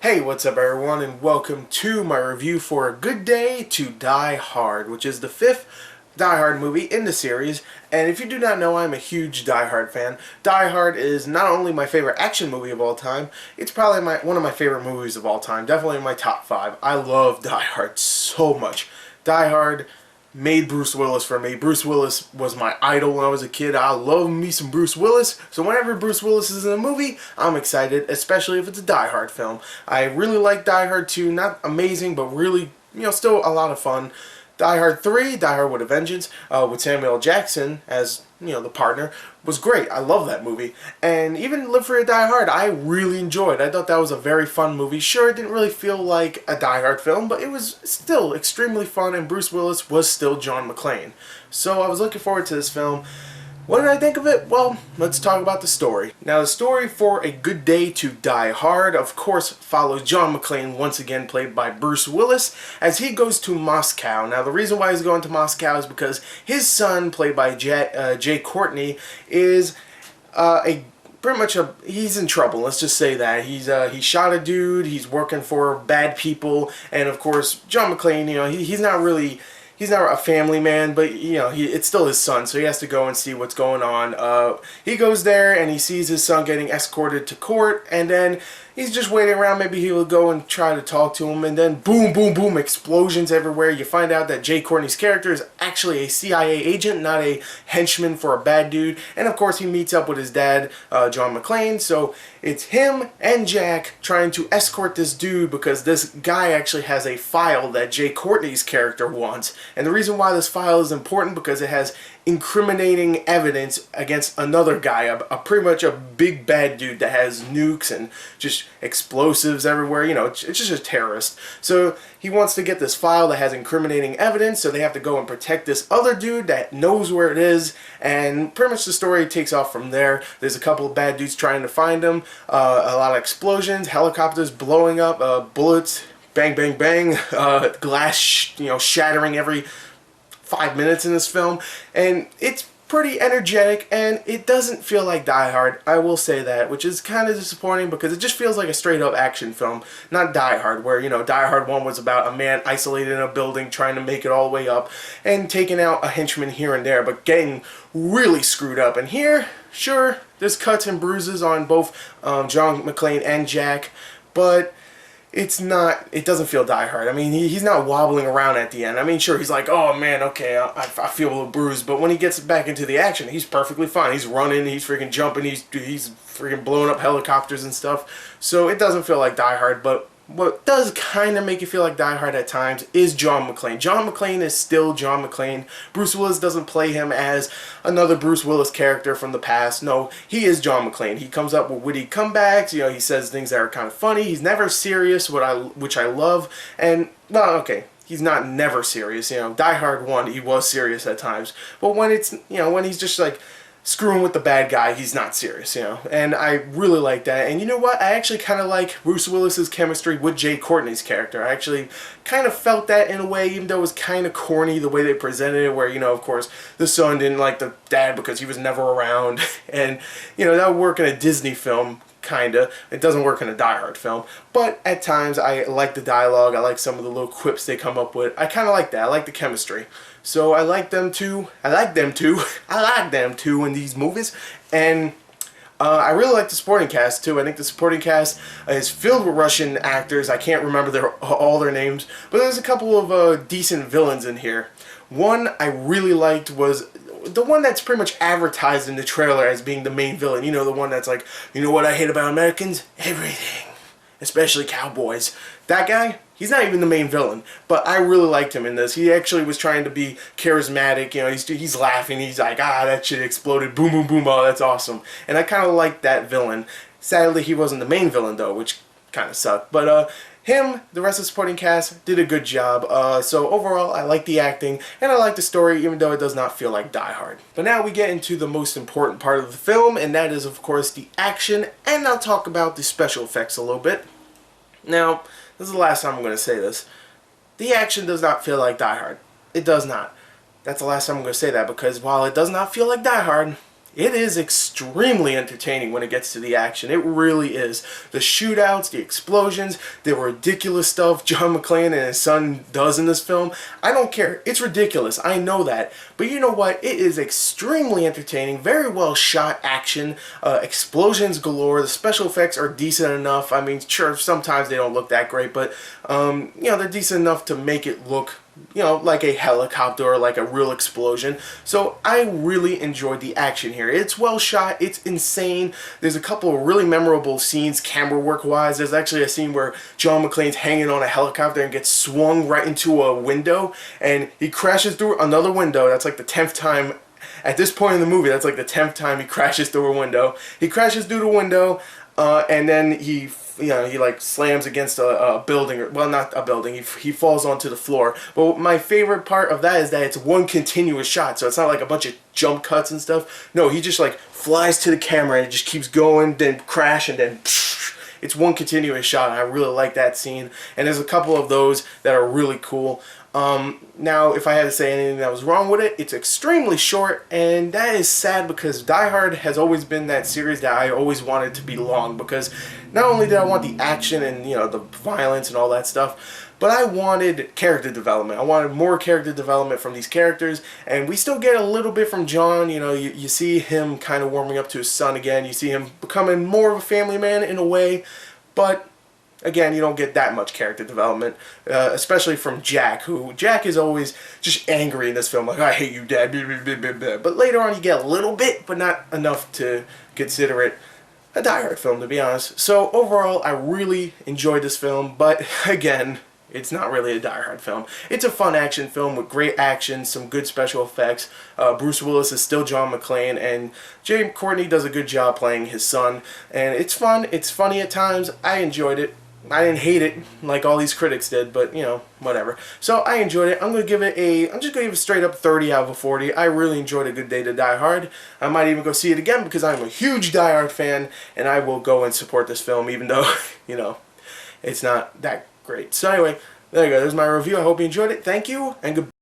Hey, what's up everyone, and welcome to my review for A Good Day to Die Hard, which is the fifth Die Hard movie in the series. And if you do not know, I'm a huge Die Hard fan. Die Hard is not only my favorite action movie of all time, it's probably one of my favorite movies of all time, definitely in my top 5. I love Die Hard so much. Die Hard made Bruce Willis for me. Bruce Willis was my idol when I was a kid. I love me some Bruce Willis. So whenever Bruce Willis is in a movie, I'm excited, especially if it's a Die Hard film. I really like Die Hard 2. Not amazing, but really, still a lot of fun. Die Hard 3, Die Hard with a Vengeance, with Samuel L. Jackson as, the partner, was great. I love that movie. And even Live Free or Die Hard, I really enjoyed. I thought that was a very fun movie. Sure, it didn't really feel like a Die Hard film, but it was still extremely fun, and Bruce Willis was still John McClane. So I was looking forward to this film. What did I think of it? Well, let's talk about the story. Now, the story for A Good Day to Die Hard, of course, follows John McClane, once again played by Bruce Willis, as he goes to Moscow. Now, the reason why he's going to Moscow is because his son, played by Jai Courtney, is he's in trouble. Let's just say that he shot a dude. He's working for bad people, and of course, John McClane, he's not a family man, but it's still his son, so he has to go and see what's going on. He goes there and he sees his son getting escorted to court, and then he's just waiting around. Maybe he will go and try to talk to him, and then boom, boom, boom, explosions everywhere. You find out that Jai Courtney's character is actually a CIA agent, not a henchman for a bad dude. And of course, he meets up with his dad, John McClane. So it's him and Jack trying to escort this dude because this guy actually has a file that Jai Courtney's character wants. And the reason why this file is important because it has incriminating evidence against another guy, pretty much a big bad dude that has nukes and just explosives everywhere. It's just a terrorist. So he wants to get this file that has incriminating evidence, so they have to go and protect this other dude that knows where it is, and pretty much the story takes off from there. There's a couple of bad dudes trying to find him, a lot of explosions, helicopters blowing up, bullets, bang, bang, bang, glass, shattering every 5 minutes in this film, and it's pretty energetic, and it doesn't feel like Die Hard, I will say that, which is kind of disappointing because it just feels like a straight up action film, not Die Hard, where, Die Hard 1 was about a man isolated in a building trying to make it all the way up and taking out a henchman here and there, but getting really screwed up. And here, sure, there's cuts and bruises on both John McClane and Jack, but it doesn't feel Die Hard. I mean, he's not wobbling around at the end. I mean, sure, he's like, oh man, okay, I feel a little bruised, but when he gets back into the action, he's perfectly fine. He's running, he's freaking jumping, he's freaking blowing up helicopters and stuff. So it doesn't feel like Die Hard, but what does kind of make you feel like Die Hard at times is John McClane. John McClane is still John McClane. Bruce Willis doesn't play him as another Bruce Willis character from the past. No, he is John McClane. He comes up with witty comebacks. He says things that are kind of funny. He's never serious, which I love. And, well, okay, he's not never serious. Die Hard 1, he was serious at times. But when when he's just like screwing with the bad guy, he's not serious, and I really like that. And you know what? I actually kind of like Bruce Willis's chemistry with Jai Courtney's character. I actually kind of felt that in a way, even though it was kind of corny the way they presented it, where, of course, the son didn't like the dad because he was never around, and, that would work in a Disney film, kinda. It doesn't work in a Die Hard film, but at times I like the dialogue, I like some of the little quips they come up with. I kind of like that. I like the chemistry. So I like them too. I like them too in these movies. And I really like the supporting cast too. I think the supporting cast is filled with Russian actors. I can't remember all their names, but there's a couple of decent villains in here. One I really liked was the one that's pretty much advertised in the trailer as being the main villain. The one that's like, what I hate about Americans? Everything. Especially cowboys. That guy, he's not even the main villain, but I really liked him in this. He actually was trying to be charismatic. He's laughing. He's like, that shit exploded. Boom, boom, boom. Oh, that's awesome. And I kind of liked that villain. Sadly, he wasn't the main villain, though, which kind of sucked. But him, the rest of the supporting cast, did a good job. So overall, I like the acting, and I like the story, even though it does not feel like Die Hard. But now we get into the most important part of the film, and that is, of course, the action, and I'll talk about the special effects a little bit. Now, this is the last time I'm going to say this. The action does not feel like Die Hard. It does not. That's the last time I'm going to say that, because while it does not feel like Die Hard, it is extremely entertaining when it gets to the action. It really is. The shootouts, the explosions, the ridiculous stuff John McClane and his son does in this film. I don't care. It's ridiculous. I know that. But you know what? It is extremely entertaining. Very well shot action. Explosions galore. The special effects are decent enough. I mean, sure, sometimes they don't look that great, but you know, they're decent enough to make it look, you know, like a helicopter or like a real explosion. So I really enjoyed the action here. It's well shot. It's insane. There's a couple of really memorable scenes camera work wise. There's actually a scene where John McClane's hanging on a helicopter and gets swung right into a window, and he crashes through another window. That's like the 10th time. At this point in the movie, that's like the 10th time he crashes through a window. He crashes through the window, and then he like slams against a building, or, well, not a building, he falls onto the floor. But my favorite part of that is that it's one continuous shot, so it's not like a bunch of jump cuts and stuff. No, he just like flies to the camera and it just keeps going, then crash, and then it's one continuous shot. I really like that scene, and there's a couple of those that are really cool. Now, if I had to say anything that was wrong with it, it's extremely short, and that is sad because Die Hard has always been that series that I always wanted to be long, because not only did I want the action and, you know, the violence and all that stuff, but I wanted character development. I wanted more character development from these characters, and we still get a little bit from John. You know, you see him kind of warming up to his son again. You see him becoming more of a family man in a way, but again, you don't get that much character development, especially from Jack, who Jack is always just angry in this film, like, I hate you, Dad, blah, blah, blah, blah, blah. But later on you get a little bit, but not enough to consider it a Die Hard film, to be honest. So overall, I really enjoyed this film, but again, it's not really a Die Hard film. It's a fun action film with great action, some good special effects. Bruce Willis is still John McClane, and Jai Courtney does a good job playing his son. And it's fun, it's funny at times. I enjoyed it. I didn't hate it like all these critics did, but you know, whatever. So I enjoyed it. I'm just gonna give it a straight up 30 out of 40. I really enjoyed A Good Day to Die Hard. I might even go see it again because I'm a huge Die Hard fan, and I will go and support this film even though, you know, it's not that great. So anyway, there you go. There's my review. I hope you enjoyed it. Thank you, and goodbye.